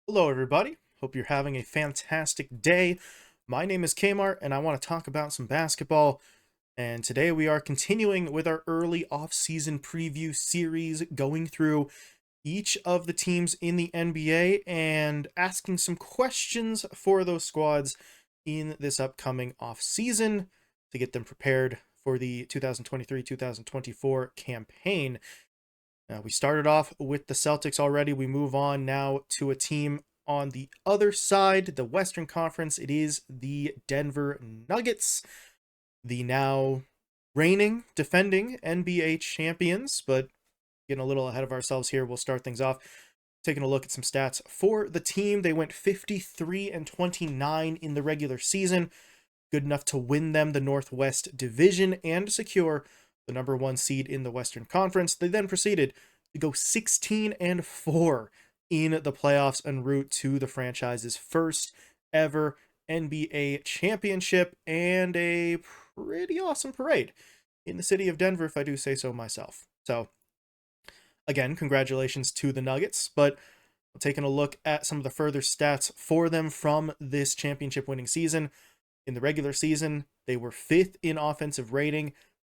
Hello, everybody. Hope you're having a fantastic day. My name is Kmart, and I want to talk about some basketball. And today we are continuing with our early off-season preview series, going through each of the teams in the NBA and asking some questions for those squads in this upcoming off-season to get them prepared for the 2023-2024 campaign. We started off with the Celtics already. We move on now to a team on the other side, the Western Conference. It is the Denver Nuggets, the now reigning, defending NBA champions, but getting a little ahead of ourselves here. We'll start things off taking a look at some stats for the team. They went 53-29 in the regular season, good enough to win them the Northwest Division and secure the number one seed in the Western Conference. They then proceeded to go 16-4 in the playoffs en route to the franchise's first ever NBA championship and a pretty awesome parade in the city of Denver, if I do say so myself. So, again, congratulations to the Nuggets, but taking a look at some of the further stats for them from this championship winning season. In the regular season, they were 5th in offensive rating,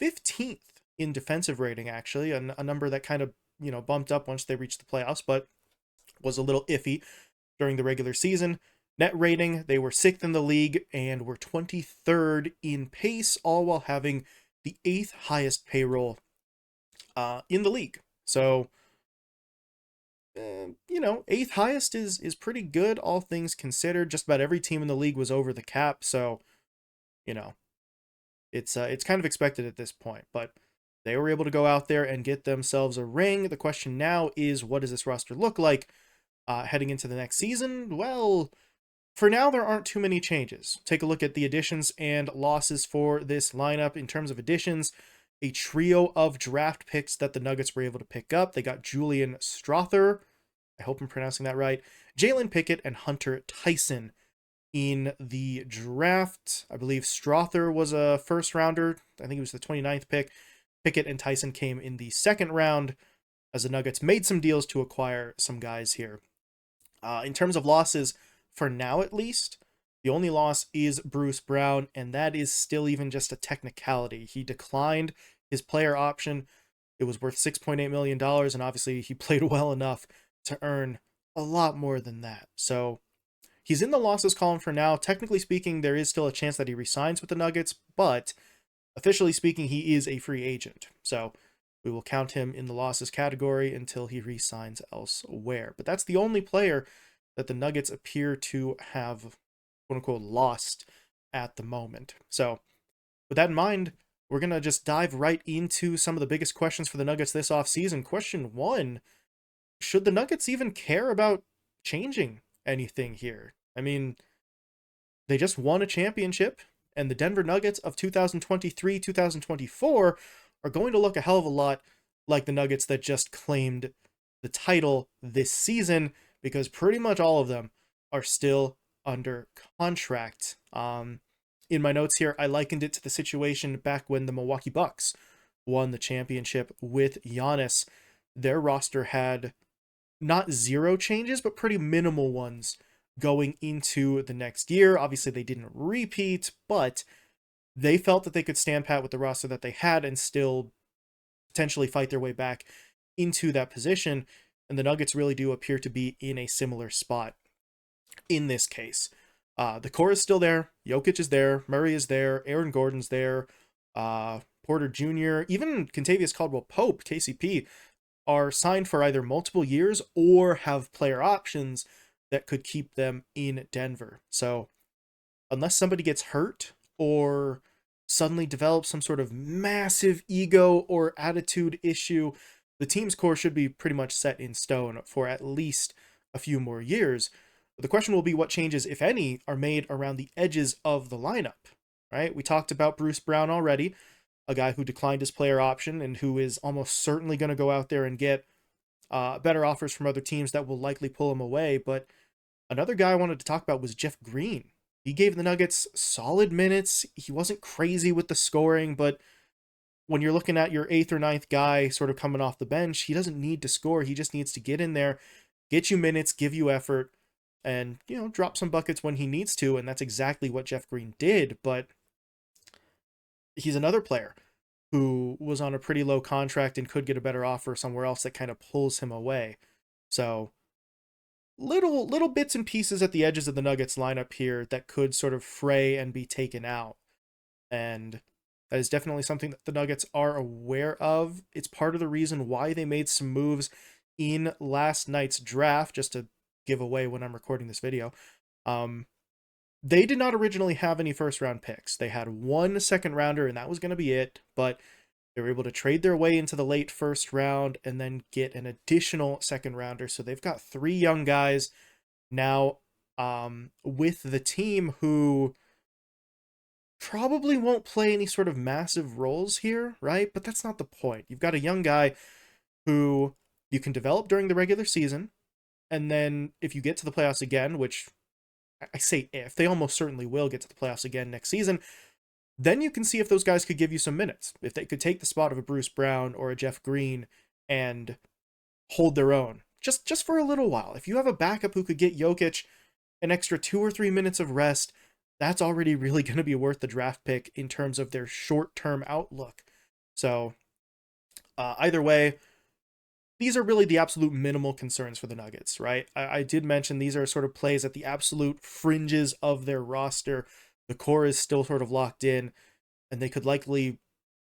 15th in defensive rating, actually, a number that kind of, bumped up once they reached the playoffs, but was a little iffy during the regular season. Net rating, they were 6th in the league and were 23rd in pace, all while having the 8th highest payroll in the league. So, 8th highest is pretty good, all things considered. Just about every team in the league was over the cap, so, you know, it's kind of expected at this point. But they were able to go out there and get themselves a ring. The question now is, what does this roster look like heading into the next season? Well, for now, there aren't too many changes. Take a look at the additions and losses for this lineup. In terms of additions, a trio of draft picks that the Nuggets were able to pick up. They got Julian Strother, I hope I'm pronouncing that right, Jalen Pickett, and Hunter Tyson in the draft. I believe Strother was a first rounder. I think it was the 29th pick. Pickett and Tyson came in the second round as the Nuggets made some deals to acquire some guys here. In terms of losses, for now at least, the only loss is Bruce Brown, and that is still even just a technicality. He declined his player option. It was worth $6.8 million, and obviously he played well enough to earn a lot more than that. So he's in the losses column for now. Technically speaking, there is still a chance that he resigns with the Nuggets, but officially speaking, he is a free agent. So we will count him in the losses category until he resigns elsewhere. But that's the only player that the Nuggets appear to have, quote unquote, lost at the moment. So with that in mind, we're going to just dive right into some of the biggest questions for the Nuggets this offseason. Question one, should the Nuggets even care about changing anything here? I mean, they just won a championship, and the Denver Nuggets of 2023 2024 are going to look a hell of a lot like the Nuggets that just claimed the title this season, because pretty much all of them are still under contract. In my notes here, I likened it to the situation back when the Milwaukee Bucks won the championship with Giannis. Their roster had not zero changes, but pretty minimal ones going into the next year. Obviously, they didn't repeat, but they felt that they could stand pat with the roster that they had and still potentially fight their way back into that position. And the Nuggets really do appear to be in a similar spot in this case. The core is still there. Jokic is there. Murray is there. Aaron Gordon's there. Porter Jr., even Kentavious Caldwell-Pope, KCP, are signed for either multiple years or have player options that could keep them in Denver. So unless somebody gets hurt or suddenly develops some sort of massive ego or attitude issue, the team's core should be pretty much set in stone for at least a few more years. But the question will be what changes, if any, are made around the edges of the lineup, right? We talked about Bruce Brown already, a guy who declined his player option and who is almost certainly going to go out there and get better offers from other teams that will likely pull him away. But another guy I wanted to talk about was Jeff Green. He gave the Nuggets solid minutes. He wasn't crazy with the scoring, but when you're looking at your 8th or ninth guy sort of coming off the bench, he doesn't need to score. He just needs to get in there, get you minutes, give you effort, and, drop some buckets when he needs to, and that's exactly what Jeff Green did, but he's another player who was on a pretty low contract and could get a better offer somewhere else that kind of pulls him away. So little bits and pieces at the edges of the Nuggets lineup here that could sort of fray and be taken out. And that is definitely something that the Nuggets are aware of. It's part of the reason why they made some moves in last night's draft, just to give away when I'm recording this video. They did not originally have any first round picks. They had one second rounder, and that was going to be it. But they were able to trade their way into the late first round and then get an additional second rounder. So they've got 3 young guys now with the team who probably won't play any sort of massive roles here, right? But that's not the point. You've got a young guy who you can develop during the regular season. And then if you get to the playoffs again, which I say if, they almost certainly will get to the playoffs again next season, then you can see if those guys could give you some minutes. If they could take the spot of a Bruce Brown or a Jeff Green and hold their own just for a little while. If you have a backup who could get Jokic an extra 2 or 3 minutes of rest, that's already really going to be worth the draft pick in terms of their short-term outlook. So either way, these are really the absolute minimal concerns for the Nuggets, right? I did mention these are sort of plays at the absolute fringes of their roster. The core is still sort of locked in, and they could likely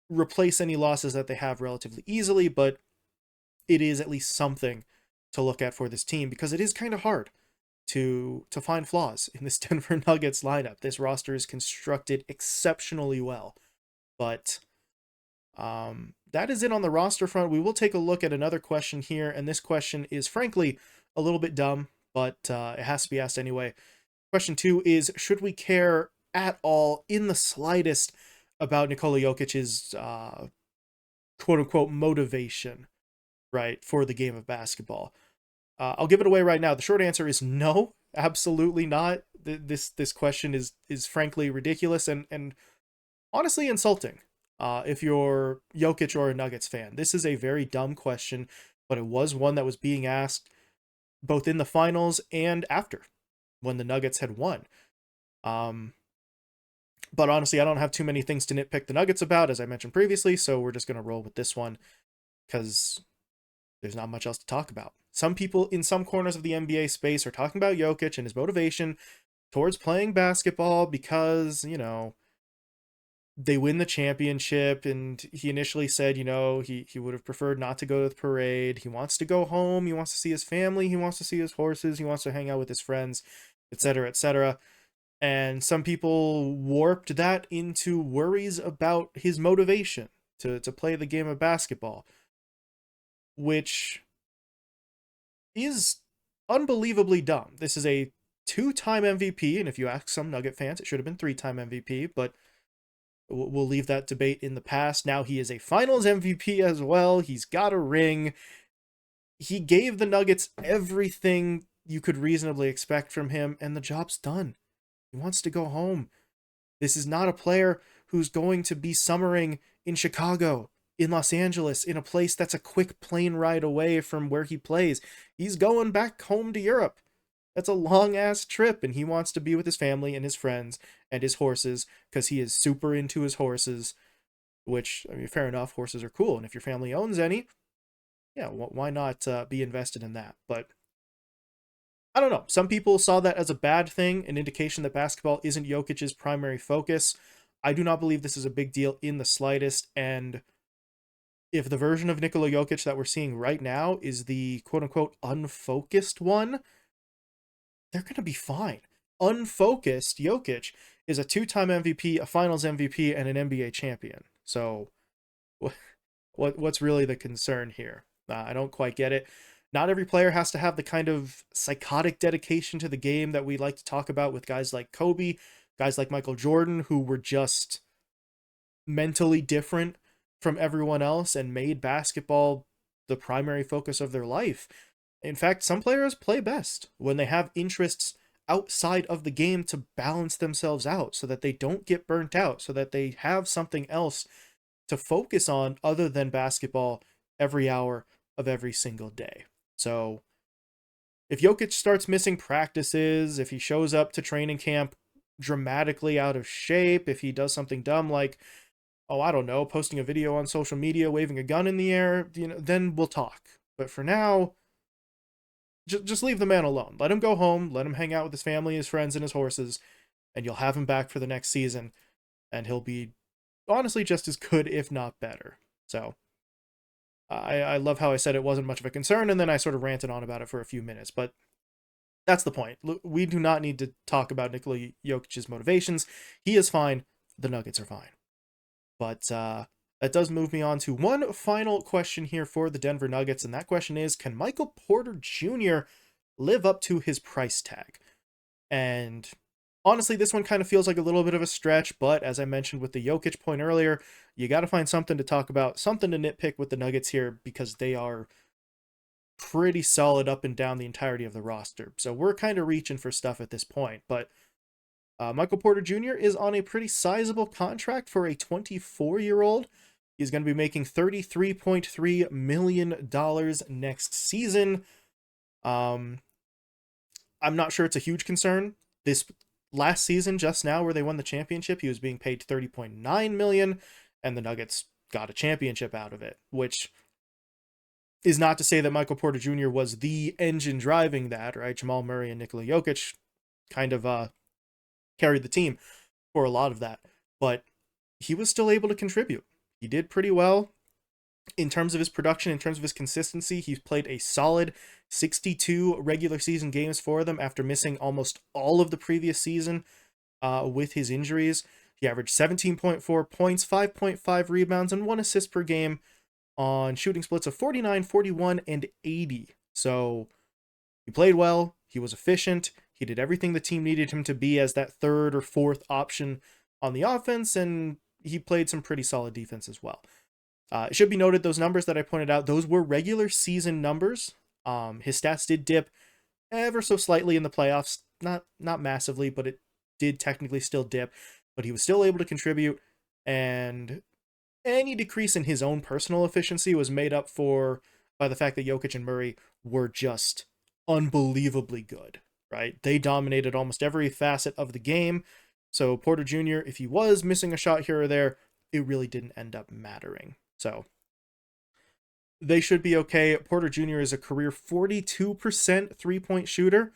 replace any losses that they have relatively easily, but it is at least something to look at for this team, because it is kind of hard to find flaws in this Denver Nuggets lineup. This roster is constructed exceptionally well, but that is it on the roster front. We will take a look at another question here, and this question is frankly a little bit dumb, but it has to be asked anyway. Question 2 is, should we care at all in the slightest about Nikola Jokic's quote-unquote motivation, right, for the game of basketball? I'll give it away right now. The short answer is no, absolutely not. This question is frankly ridiculous and honestly insulting. If you're Jokic or a Nuggets fan, this is a very dumb question, but it was one that was being asked both in the finals and after, when the Nuggets had won. But honestly, I don't have too many things to nitpick the Nuggets about, as I mentioned previously, so we're just going to roll with this one, because there's not much else to talk about. Some people in some corners of the NBA space are talking about Jokic and his motivation towards playing basketball because, they win the championship, and he initially said, he would have preferred not to go to the parade. He wants to go home. He wants to see his family. He wants to see his horses. He wants to hang out with his friends, etc., etc. And some people warped that into worries about his motivation to play the game of basketball, which is unbelievably dumb. This is a 2-time MVP, and if you ask some Nugget fans, it should have been 3-time MVP, but we'll leave that debate in the past. Now he is a finals MVP as well. He's got a ring. He gave the Nuggets everything you could reasonably expect from him, and the job's done. He wants to go home. This is not a player who's going to be summering in Chicago, in Los Angeles, in a place that's a quick plane ride away from where he plays. He's going back home to Europe. That's a long-ass trip, and he wants to be with his family and his friends and his horses, because he is super into his horses, which, I mean, fair enough, horses are cool, and if your family owns any, yeah, why not be invested in that? But I don't know. Some people saw that as a bad thing, an indication that basketball isn't Jokic's primary focus. I do not believe this is a big deal in the slightest, and if the version of Nikola Jokic that we're seeing right now is the quote-unquote unfocused one, they're going to be fine. Unfocused Jokic is a 2-time MVP, a finals MVP, and an NBA champion. So what's really the concern here? I don't quite get it. Not every player has to have the kind of psychotic dedication to the game that we like to talk about with guys like Kobe, guys like Michael Jordan, who were just mentally different from everyone else and made basketball the primary focus of their life. In fact, some players play best when they have interests outside of the game to balance themselves out so that they don't get burnt out, so that they have something else to focus on other than basketball every hour of every single day. So if Jokic starts missing practices, if he shows up to training camp dramatically out of shape, if he does something dumb like, oh, I don't know, posting a video on social media, waving a gun in the air, then we'll talk. But for now, just leave the man alone. Let him go home. Let him hang out with his family, his friends, and his horses, and you'll have him back for the next season, and he'll be honestly just as good, if not better. So I love how I said it wasn't much of a concern, and then I sort of ranted on about it for a few minutes, but that's the point. We do not need to talk about Nikola Jokic's motivations. He is fine. The Nuggets are fine. But that does move me on to one final question here for the Denver Nuggets, and that question is, can Michael Porter Jr. live up to his price tag? And honestly, this one kind of feels like a little bit of a stretch, but as I mentioned with the Jokic point earlier, you got to find something to talk about, something to nitpick with the Nuggets here, because they are pretty solid up and down the entirety of the roster. So we're kind of reaching for stuff at this point, but Michael Porter Jr. is on a pretty sizable contract for a 24-year-old. He's going to be making $33.3 million next season. I'm not sure it's a huge concern. This last season, just now, where they won the championship, he was being paid $30.9 million, and the Nuggets got a championship out of it, which is not to say that Michael Porter Jr. was the engine driving that, right? Jamal Murray and Nikola Jokic kind of carried the team for a lot of that, but he was still able to contribute. He did pretty well in terms of his production, in terms of his consistency. He's played a solid 62 regular season games for them after missing almost all of the previous season with his injuries. He averaged 17.4 points, 5.5 rebounds, and 1 assist per game on shooting splits of 49, 41, and 80. So he played well. He was efficient. He did everything the team needed him to be as that third or fourth option on the offense, and he played some pretty solid defense as well. It should be noted, those numbers that I pointed out, those were regular season numbers. His stats did dip ever so slightly in the playoffs. Not massively, but it did technically still dip. But he was still able to contribute, and any decrease in his own personal efficiency was made up for by the fact that Jokic and Murray were just unbelievably good, right? They dominated almost every facet of the game. So Porter Jr., if he was missing a shot here or there, it really didn't end up mattering. So they should be okay. Porter Jr. is a career 42% three-point shooter.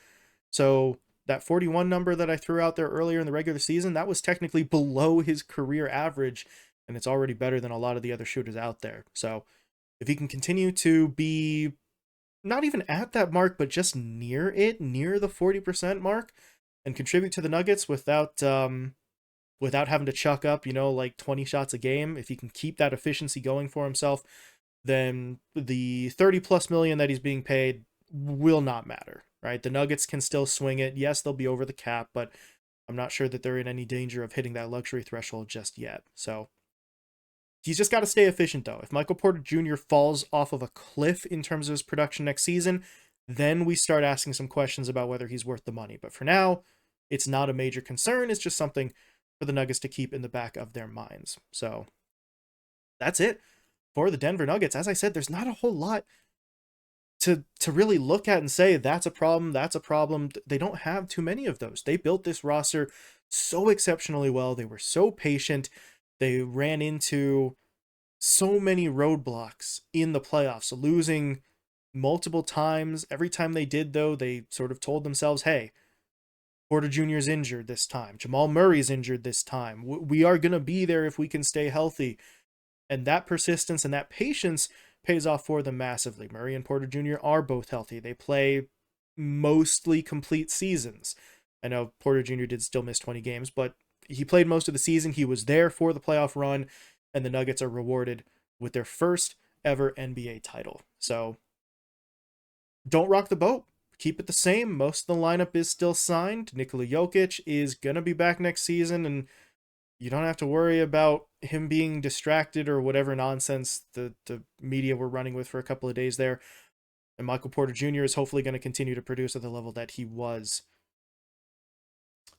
So that 41 number that I threw out there earlier in the regular season, that was technically below his career average, and it's already better than a lot of the other shooters out there. So if he can continue to be not even at that mark, but just near it, near the 40% mark, and contribute to the Nuggets without having to chuck up, like 20 shots a game, if he can keep that efficiency going for himself, then the 30 plus million that he's being paid will not matter, right? The Nuggets can still swing it. Yes, they'll be over the cap, but I'm not sure that they're in any danger of hitting that luxury threshold just yet. So he's just got to stay efficient, though. If Michael Porter Jr. falls off of a cliff in terms of his production next season, then we start asking some questions about whether he's worth the money. But for now, it's not a major concern. It's just something for the Nuggets to keep in the back of their minds. So that's it for the Denver Nuggets. As I said, there's not a whole lot to really look at and say that's a problem, that's a problem. They don't have too many of those. They built this roster so exceptionally well. They were so patient. They ran into so many roadblocks in the playoffs, losing multiple times. Every time they did, though, they sort of told themselves, hey, Porter Jr. is injured this time. Jamal Murray's injured this time. We are going to be there if we can stay healthy. And that persistence and that patience pays off for them massively. Murray and Porter Jr. are both healthy. They play mostly complete seasons. I know Porter Jr. did still miss 20 games, but he played most of the season. He was there for the playoff run, and the Nuggets are rewarded with their first ever NBA title. So don't rock the boat. Keep it the same. Most of the lineup is still signed. Nikola Jokic is going to be back next season, and you don't have to worry about him being distracted or whatever nonsense the media were running with for a couple of days there. And Michael Porter Jr. is hopefully going to continue to produce at the level that he was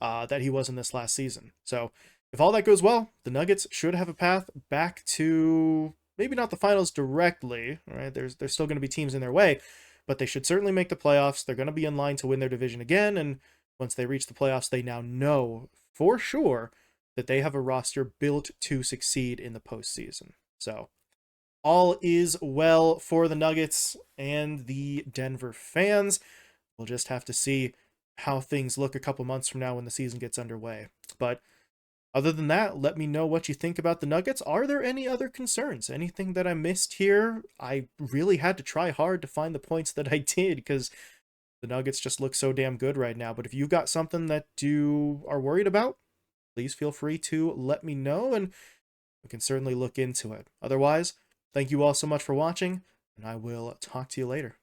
in this last season. So if all that goes well, the Nuggets should have a path back to maybe not the finals directly, right? There's still going to be teams in their way, but they should certainly make the playoffs. They're going to be in line to win their division again, and once they reach the playoffs, they now know for sure that they have a roster built to succeed in the postseason. So all is well for the Nuggets and the Denver fans. We'll just have to see how things look a couple months from now when the season gets underway. But other than that, let me know what you think about the Nuggets. Are there any other concerns? Anything that I missed here? I really had to try hard to find the points that I did because the Nuggets just look so damn good right now. But if you've got something that you are worried about, please feel free to let me know and we can certainly look into it. Otherwise, thank you all so much for watching, and I will talk to you later.